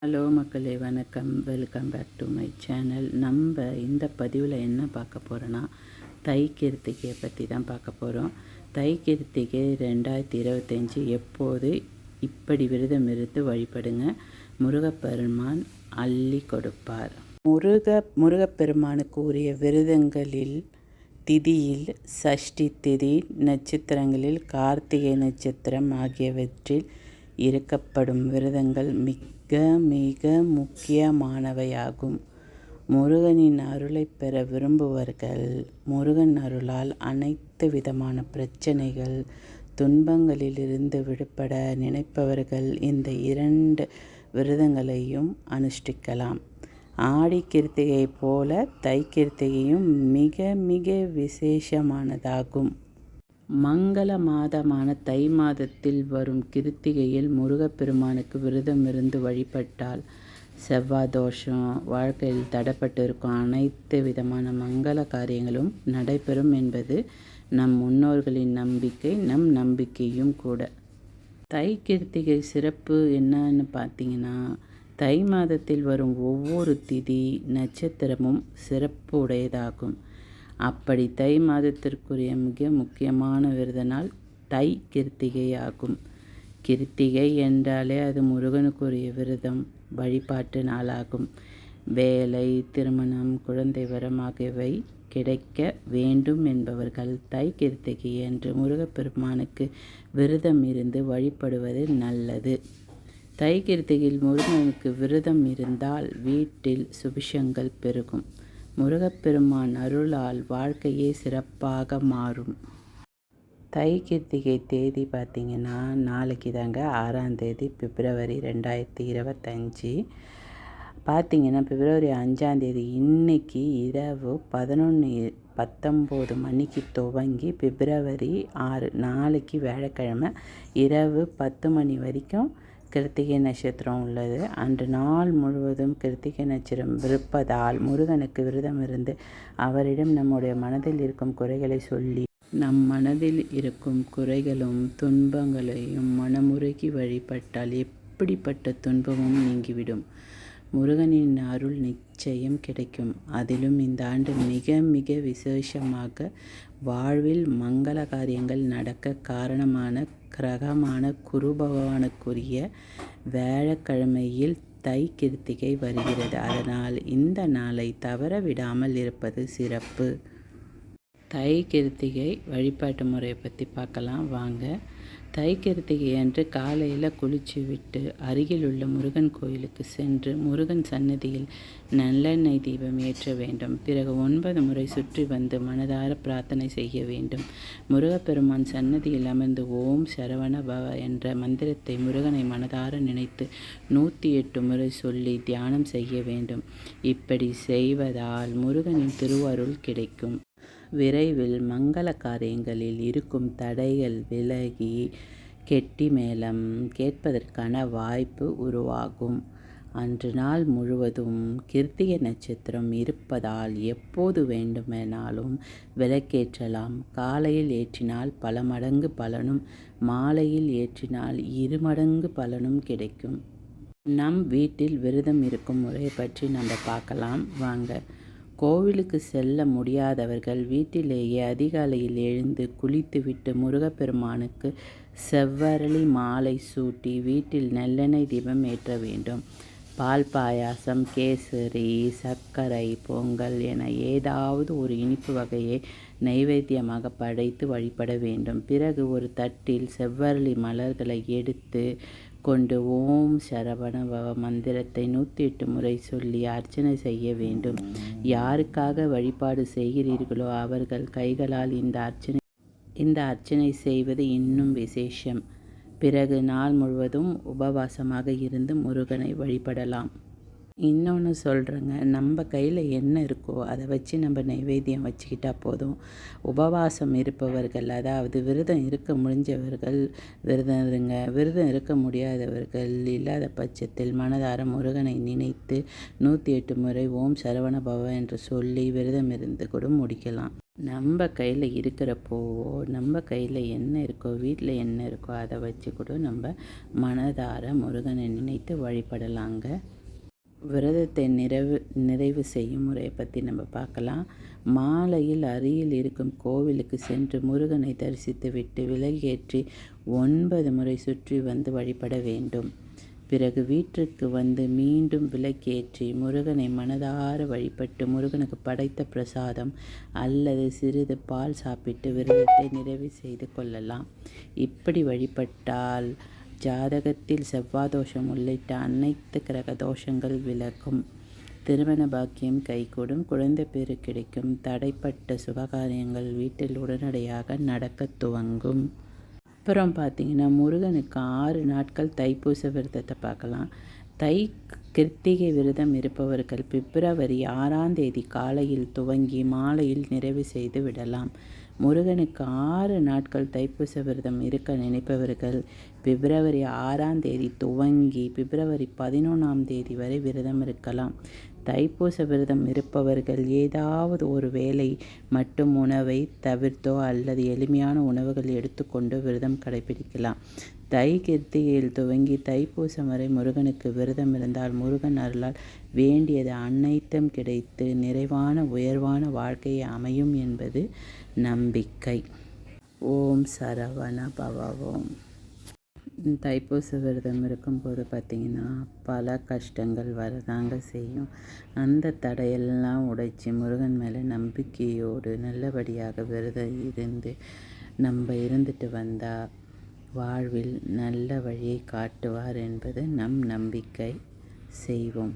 Hello மக்களே, வணக்கம். Welcome back to my channel. நம்ம இந்த பதிவில் என்ன பார்க்க போகிறோன்னா, தை கிருத்திகையை பற்றி தான் பார்க்க போகிறோம். தை கிருத்திகை 2025 எப்போது இப்படி விரதம் இருந்து வழிபடுங்க, முருகப்பெருமான் அள்ளி கொடுப்பார். முருகப்பெருமானுக்கு உரிய விரதங்களில் திதியில் சஷ்டி திதி, நட்சத்திரங்களில் கார்த்திகை நட்சத்திரம் ஆகியவற்றில் இருக்கப்படும் விரதங்கள் மிக மிக முக்கியமானவையாகும். முருகனின் அருளை பெற விரும்புவர்கள், முருகன் அருளால் அனைத்து விதமான பிரச்சனைகள் துன்பங்களிலிருந்து விடுபட நினைப்பவர்கள் இந்த 2 விரதங்களையும் அனுஷ்டிக்கலாம். ஆடி கிருத்திகை போல தை கிருத்திகையும் மிக மிக விசேஷமானதாகும். மங்கள மாதமான தை மாதத்தில் வரும் கிருத்திகையில் முருகப்பெருமானுக்கு விரதம் இருந்து வழிபட்டால் செவ்வாய் தோஷம், வாழ்க்கையில் தடைப்பட்டிருக்கும் அனைத்து விதமான மங்கள காரியங்களும் நடைபெறும் என்பது நம் முன்னோர்களின் நம்பிக்கை, நம் நம்பிக்கையும் கூட. தை கிருத்திகை சிறப்பு என்னன்னு பார்த்தீங்கன்னா, தை மாதத்தில் வரும் ஒவ்வொரு திதி நட்சத்திரமும் சிறப்பு உடையதாகும். அப்படி தை மாதத்திற்குரிய மிக முக்கியமான விரத நாள் தை கிருத்திகை ஆகும். கிருத்திகை என்றாலே அது முருகனுக்குரிய விரதம், வழிபாட்டு நாளாகும். வேலை, திருமணம், குழந்தை வரம் ஆகியவை கிடைக்க வேண்டும் என்பவர்கள் தை கிருத்திகை என்று முருகப்பெருமானுக்கு விரதம் இருந்து வழிபடுவது நல்லது. தை கிருத்திகையில் முருகனுக்கு விரதம் இருந்தால் வீட்டில் சுபிஷங்கள் பெருகும். முருகப்பெருமான் அருளால் வாழ்க்கையே சிறப்பாக மாறும். தை கிருத்திகை தேதி பார்த்திங்கன்னா நாளைக்கு தாங்க, 6ஆம் தேதி பிப்ரவரி 2025. பார்த்திங்கன்னா பிப்ரவரி 5ஆம் தேதி இன்னைக்கு இரவு 11:19 மணிக்கு துவங்கி பிப்ரவரி 6 நாளைக்கு வியாழக்கிழமை இரவு 10 மணி வரைக்கும் கிருத்திகை நட்சத்திரம் உள்ளது. அன்று நாள் முழுவதும் கிருத்திகை நட்சத்திரம் இருப்பதால் முருகனுக்கு விரதம் இருந்து அவரிடம் நம்முடைய மனதில் இருக்கும் குறைகளை சொல்லி, நம் மனதில் இருக்கும் குறைகளும் துன்பங்களையும் மனமுருகி வழிபட்டால் எப்படிப்பட்ட துன்பமும் நீங்கிவிடும். முருகனின் அருள் நிச்சயம் கிடைக்கும். அதிலும் இந்த ஆண்டு மிக மிக விசேஷமாக வாழ்வில் மங்கள காரியங்கள் நடக்க காரணமான கிரகமான குரு பகவானுக்குரிய வியாழக்கிழமையில் தை கிருத்திகை வருகிறது. அதனால் இந்த நாளை தவற விடாமல் இருப்பது சிறப்பு. தை கிருத்திகை வழிபாட்டு முறையை பற்றி பார்க்கலாம் வாங்க. தை கிருத்திகை அன்று காலையில் குளிச்சு விட்டு அருகில் உள்ள முருகன் கோயிலுக்கு சென்று முருகன் சன்னதியில் நல்லெண்ணெய் தீபம் ஏற்ற வேண்டும். பிறகு 9 முறை சுற்றி வந்து மனதார பிரார்த்தனை செய்ய வேண்டும். முருகப்பெருமான் சன்னதியில் அமர்ந்து ஓம் சரவண பவ என்ற மந்திரத்தை முருகனை மனதார நினைத்து 108 முறை சொல்லி தியானம் செய்ய வேண்டும். இப்படி செய்வதால் முருகனின் திருவருள் கிடைக்கும். விரைவில் மங்கள காரியங்களில் இருக்கும் தடைகள் விலகி கெட்டி மேளம் கேட்பதற்கான வாய்ப்பு உருவாகும். அன்று நாள் முழுவதும் கிருத்திகை நட்சத்திரம் இருப்பதால் எப்போது வேண்டுமானாலும் விளக்கேற்றலாம். காலையில் ஏற்றினால் பல மடங்கு பலனும், மாலையில் ஏற்றினால் 2 மடங்கு பலனும் கிடைக்கும். நம் வீட்டில் விரதம் இருக்கும் முறையை பற்றி நம்ம பார்க்கலாம் வாங்க. கோவிலுக்கு செல்ல முடியாதவர்கள் வீட்டிலேயே அதிகாலையில் எழுந்து குளித்துவிட்டு முருகப்பெருமானுக்கு செவ்வரளி மாலை சூட்டி வீட்டில் நல்லெண்ணெய் தீபம் ஏற்ற வேண்டும். பால் பாயாசம், கேசரி, சர்க்கரை பொங்கல் என ஏதாவது ஒரு இனிப்பு வகையை நைவேத்தியமாக படைத்து வழிபட வேண்டும். பிறகு ஒரு தட்டில் செவ்வரளி மலர்களை எடுத்து கொண்டு ஓம் சரவண பவ மந்திரத்தை 108 முறை சொல்லி அர்ச்சனை செய்ய வேண்டும். யாருக்காக வழிபாடு செய்கிறீர்களோ அவர்கள் கைகளால் இந்த அர்ச்சனை செய்வது இன்னும் விசேஷம். பிறகு நாள் முழுவதும் உபவாசமாக இருந்து முருகனை வழிபடலாம். இன்னொன்று சொல்கிறேங்க, நம்ம கையில் என்ன இருக்கோ அதை வச்சு நம்ம நைவேத்தியம் வச்சுக்கிட்டா போதும். உபவாசம் இருப்பவர்கள், அதாவது விரதம் இருக்க முடிஞ்சவர்கள் விரதம் இருங்க. விரதம் இருக்க முடியாதவர்கள் இல்லாத பட்சத்தில் மனதார முருகனை நினைத்து 108 முறை ஓம் சரவண பவ என்று சொல்லி விரதம் இருந்து கூட முடிக்கலாம். நம்ம கையில் இருக்கிறப்போ நம்ம கையில் என்ன இருக்கோ வீட்டில் என்ன இருக்கோ அதை வச்சு கூட நம்ம மனதார முருகனை நினைத்து வழிபடலாங்க. விரதத்தை நிறைவு செய்யும் முறையை பற்றி நம்ம பார்க்கலாம். மாலையில் அருகில் இருக்கும் கோவிலுக்கு சென்று முருகனை தரிசித்து விட்டு விளக்கேற்றி 9 முறை சுற்றி வந்து வழிபட வேண்டும். பிறகு வீட்டிற்கு வந்து மீண்டும் விளக்கேற்றி முருகனை மனதார வழிபட்டு முருகனுக்கு படைத்த பிரசாதம் அல்லது சிறிது பால் சாப்பிட்டு விரதத்தை நிறைவு செய்து கொள்ளலாம். இப்படி வழிபட்டால் ஜாதகத்தில் செவ்வாதோஷம் உள்ளிட்ட அனைத்து கிரக தோஷங்கள் விலகும். திருமண பாக்கியம் கைகூடும். குழந்தை பேறு கிடைக்கும். தடைப்பட்ட சுபகாரியங்கள் வீட்டில் உடனடியாக நடக்க துவங்கும். அப்புறம் பார்த்திங்கன்னா முருகனுக்கு 6 நாட்கள் தைப்பூச விரதத்தை பார்க்கலாம். கிருத்திகை விரதம் இருப்பவர்கள் பிப்ரவரி 6ஆம் தேதி காலையில் துவங்கி மாலையில் நிறைவு செய்து விடலாம். முருகனுக்கு 6 நாட்கள் தைப்பூச விரதம் இருக்க நினைப்பவர்கள் பிப்ரவரி 6ஆம் தேதி துவங்கி பிப்ரவரி 11ஆம் தேதி வரை விரதம் இருக்கலாம். தைப்பூச விரதம் இருப்பவர்கள் ஏதாவது ஒரு வேளை மட்டும் உணவை தவிர்த்தோ அல்லது எளிமையான உணவுகள் எடுத்துக்கொண்டு விரதம் கடைபிடிக்கலாம். தை கிருத்திகையில் துவங்கி தைப்பூசம் வரை முருகனுக்கு விரதம் இருந்தால் முருகன் அருளால் வேண்டியது அனைத்தும் கிடைத்து நிறைவான உயர்வான வாழ்க்கையை அமையும் என்பது நம்பிக்கை. ஓம் சரவண பவ. தைப்பூச விரதம் இருக்கும்போது பார்த்திங்கன்னா பல கஷ்டங்கள் வரதாங்க செய்யும். அந்த தடையெல்லாம் உடைச்சி முருகன் மேலே நம்பிக்கையோடு நல்லபடியாக விரதம் இருந்து நம்ம இருந்துட்டு வந்தால் வாழ்வில் நல்ல வழியை காட்டுவார் என்பது நம் நம்பிக்கை. செய்வோம்.